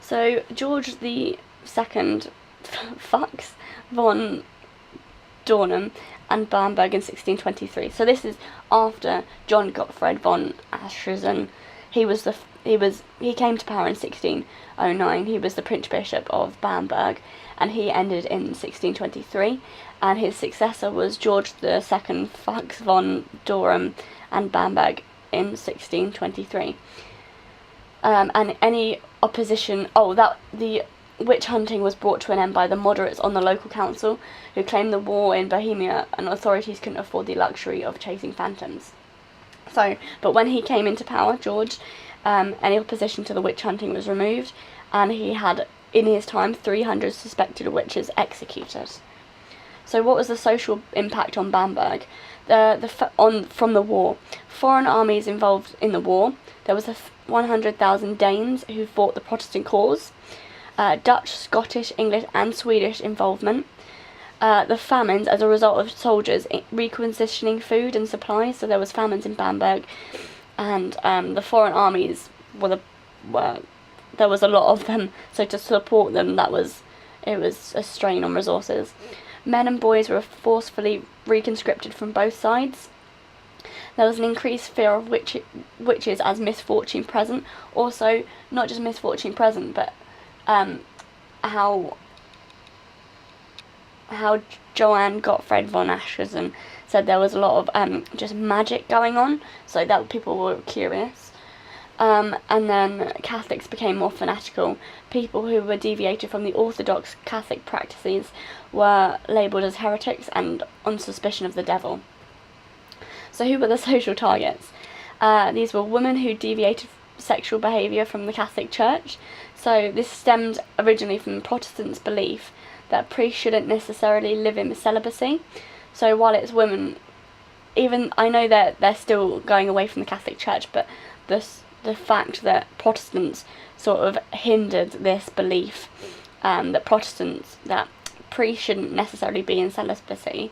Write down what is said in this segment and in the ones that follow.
So George the Second fucks von Dornum and Bamberg in 1623. So this is after John Gottfried von Eschenbach. He came to power in 1609. He was the Prince Bishop of Bamberg, and he ended in 1623. And his successor was George II Fuchs von Dornum and Bamberg in 1623. And any opposition, the witch hunting was brought to an end by the moderates on the local council, who claimed the war in Bohemia and authorities couldn't afford the luxury of chasing phantoms. But when he came into power, George, any opposition to the witch hunting was removed, and he had, in his time, 300 suspected witches executed. So what was the social impact on Bamberg? From the war, foreign armies involved in the war. There was 100,000 Danes who fought the Protestant cause. Dutch, Scottish, English and Swedish involvement. The famines as a result of soldiers requisitioning food and supplies, so there was famines in Bamberg, and the foreign armies there was a lot of them, so to support them it was a strain on resources. Men and boys were forcefully reconscripted from both sides. There was an increased fear of witches as misfortune present. Also, not just misfortune present, but how Johann Gottfried von Eschenbach said there was a lot of just magic going on, so that people were curious. And then Catholics became more fanatical. People who were deviated from the orthodox Catholic practices were labelled as heretics and on suspicion of the devil. So who were the social targets? These were women who deviated sexual behaviour from the Catholic Church. So this stemmed originally from the Protestants' belief that priests shouldn't necessarily live in celibacy. So while it's women, even I know that they're still going away from the Catholic Church, but the fact that Protestants sort of hindered this belief, that priests shouldn't necessarily be in celibacy,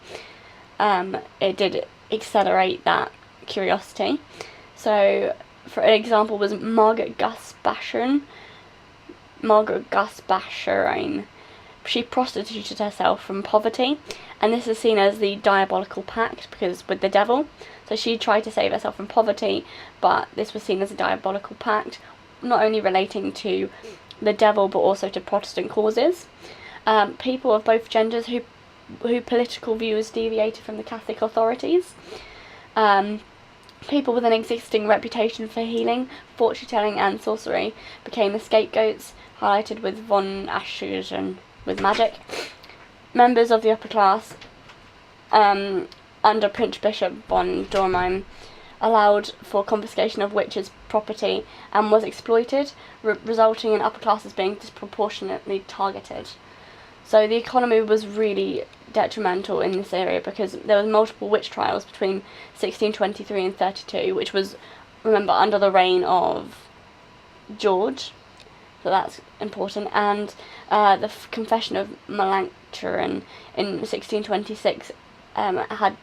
it did accelerate that curiosity. So, for an example, was Margaret Gusbasherin. She prostituted herself from poverty, and this is seen as the diabolical pact with the devil. So she tried to save herself from poverty, but this was seen as a diabolical pact, not only relating to the devil but also to Protestant causes. People of both genders who political views deviated from the Catholic authorities. People with an existing reputation for healing, fortune-telling and sorcery became the scapegoats, highlighted with von Eschenbach with magic. Members of the upper class, under Prince Bishop von Dornheim, allowed for confiscation of witches' property and was exploited, resulting in upper classes being disproportionately targeted. So the economy was really detrimental in this area because there was multiple witch trials between 1623 and 32, which was, remember, under the reign of George, so that's important, and the Confession of Melanchthon in 1626 had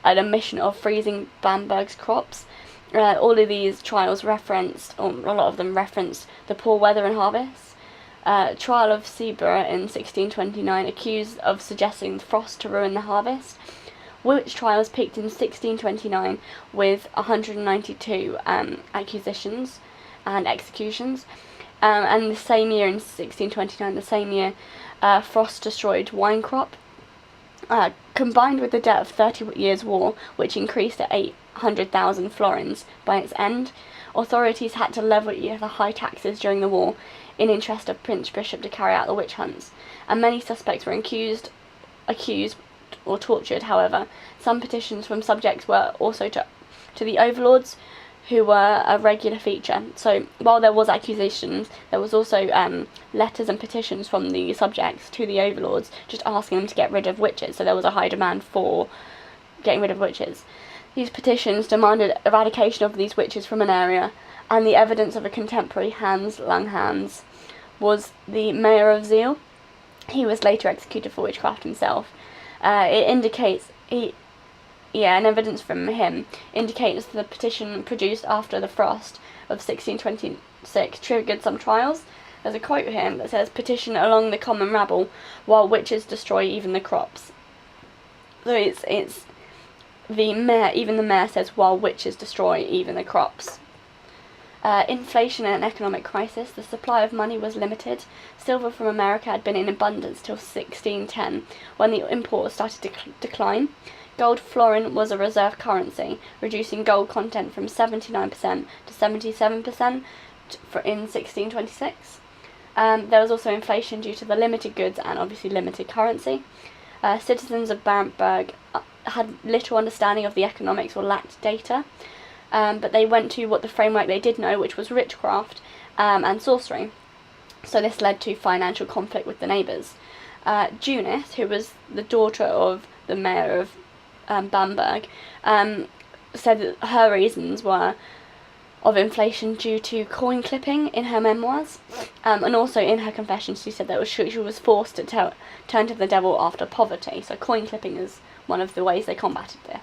a mission of freezing Bamberg's crops. All of these trials referenced, or a lot of them referenced, the poor weather and harvests. Trial of Sieber in 1629 accused of suggesting frost to ruin the harvest. Witch trials peaked in 1629 with 192 accusations and executions. And the same year, in 1629, frost destroyed wine crop. Combined with the debt of 30 Years' War, which increased to 800,000 florins by its end, authorities had to levy the high taxes during the war in interest of Prince Bishop to carry out the witch hunts, and many suspects were accused or tortured. However, some petitions from subjects were also to the overlords, who were a regular feature. So while there was accusations, there was also letters and petitions from the subjects to the overlords just asking them to get rid of witches. So there was a high demand for getting rid of witches. These petitions demanded eradication of these witches from an area, and the evidence of a contemporary, Hans Langhans, was the mayor of Zeil. He was later executed for witchcraft himself. And evidence from him indicates the petition produced after the frost of 1629 1626 triggered some trials. There's a quote here that says, "Petition along the common rabble, while witches destroy even the crops." So it's the mayor, even the mayor says, "While witches destroy even the crops." Inflation and an economic crisis. The supply of money was limited. Silver from America had been in abundance till 1610, when the imports started to decline. Gold florin was a reserve currency, reducing gold content from 79% to 77% in 1626. There was also inflation due to the limited goods and obviously limited currency. Citizens of Bamberg had little understanding of the economics or lacked data. But they went to what the framework they did know, which was witchcraft and sorcery. So this led to financial conflict with the neighbours. Junice, who was the daughter of the mayor of Bamberg, said that her reasons were of inflation due to coin clipping in her memoirs, and also in her confession she said that she was forced to turn to the devil after poverty. So coin clipping is one of the ways they combated this.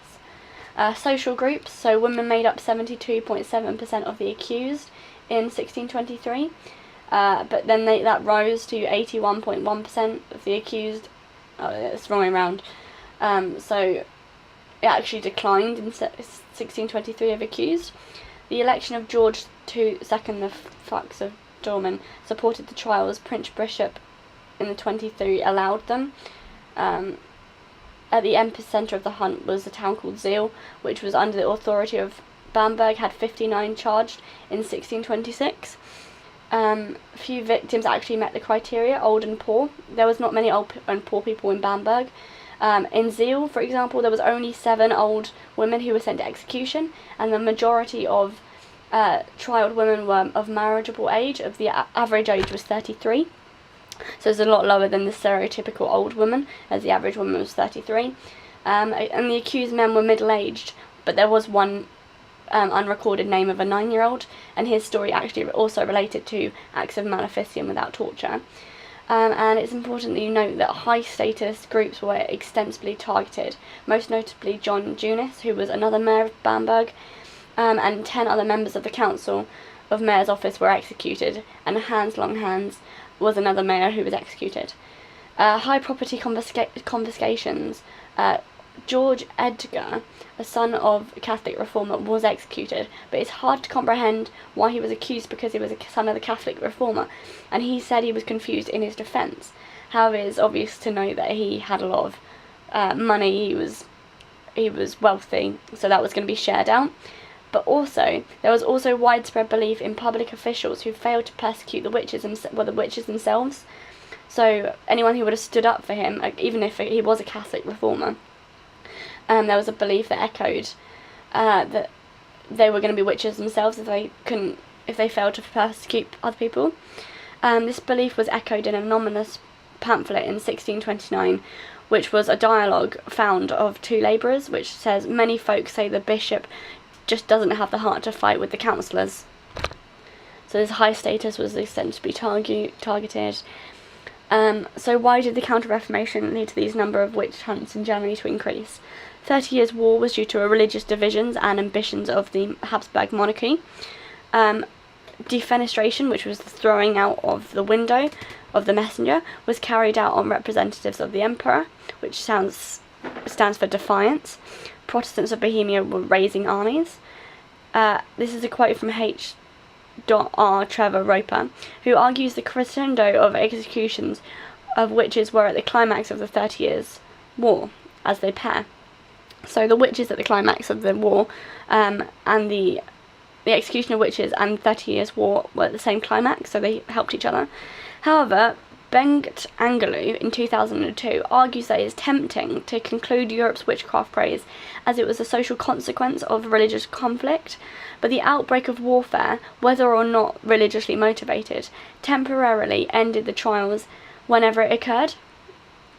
Social groups, so women made up 72.7% of the accused in 1623, but then that rose to 81.1% of the accused. Oh, it's the wrong way around. So it actually declined in 1623 of accused. The election of George II, the Fox of Dorman, supported the trials. Prince Bishop in the 23 allowed them. At the epicenter of the hunt was a town called Zeil, which was under the authority of Bamberg, had 59 charged in 1626. Few victims actually met the criteria, old and poor. There was not many old and poor people in Bamberg. In Zeil, for example, there was only 7 old women who were sent to execution, and the majority of trialed women were of marriageable age. Of the average age was 33. So it's a lot lower than the stereotypical old woman, as the average woman was 33. And the accused men were middle-aged, but there was one unrecorded name of a 9-year-old, and his story actually also related to acts of maleficium without torture. And it's important that you note that high-status groups were extensively targeted, most notably John Junice, who was another mayor of Bamberg, and 10 other members of the council of mayor's office were executed, and Hans Longhans was another mayor who was executed. High property confiscations. George Edgar, a son of a Catholic reformer, was executed, but it's hard to comprehend why he was accused because he was a son of the Catholic reformer, and he said he was confused in his defence. However, it's obvious to know that he had a lot of money, he was wealthy, so that was going to be shared out. But also, there was also widespread belief in public officials who failed to persecute the witches themselves. So anyone who would have stood up for him, even if he was a Catholic reformer, there was a belief that echoed that they were going to be witches themselves if they failed to persecute other people. This belief was echoed in an anonymous pamphlet in 1629, which was a dialogue found of 2 labourers, which says, "Many folk say the bishop just doesn't have the heart to fight with the councillors." So this high status was extensively targeted. So why did the Counter-Reformation lead to these number of witch hunts in Germany to increase? 30 Years' War was due to religious divisions and ambitions of the Habsburg monarchy. Defenestration, which was the throwing out of the window of the messenger, was carried out on representatives of the emperor, which stands for defiance. Protestants of Bohemia were raising armies. This is a quote from H.R. Trevor Roper, who argues the crescendo of executions of witches were at the climax of the 30 Years' War, as they pair. So the witches at the climax of the war, and the execution of witches and 30 Years' War were at the same climax, so they helped each other. However, Bengt Angelou in 2002 argues that it is tempting to conclude Europe's witchcraft craze as it was a social consequence of religious conflict, but the outbreak of warfare, whether or not religiously motivated, temporarily ended the trials whenever it occurred.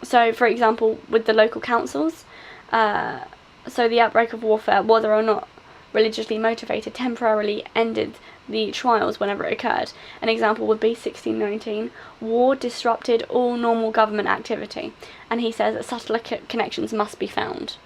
So, for example, with the local councils, so the outbreak of warfare, whether or not religiously motivated, temporarily ended the trials whenever it occurred. An example would be 1619. War disrupted all normal government activity, and he says that subtler connections must be found.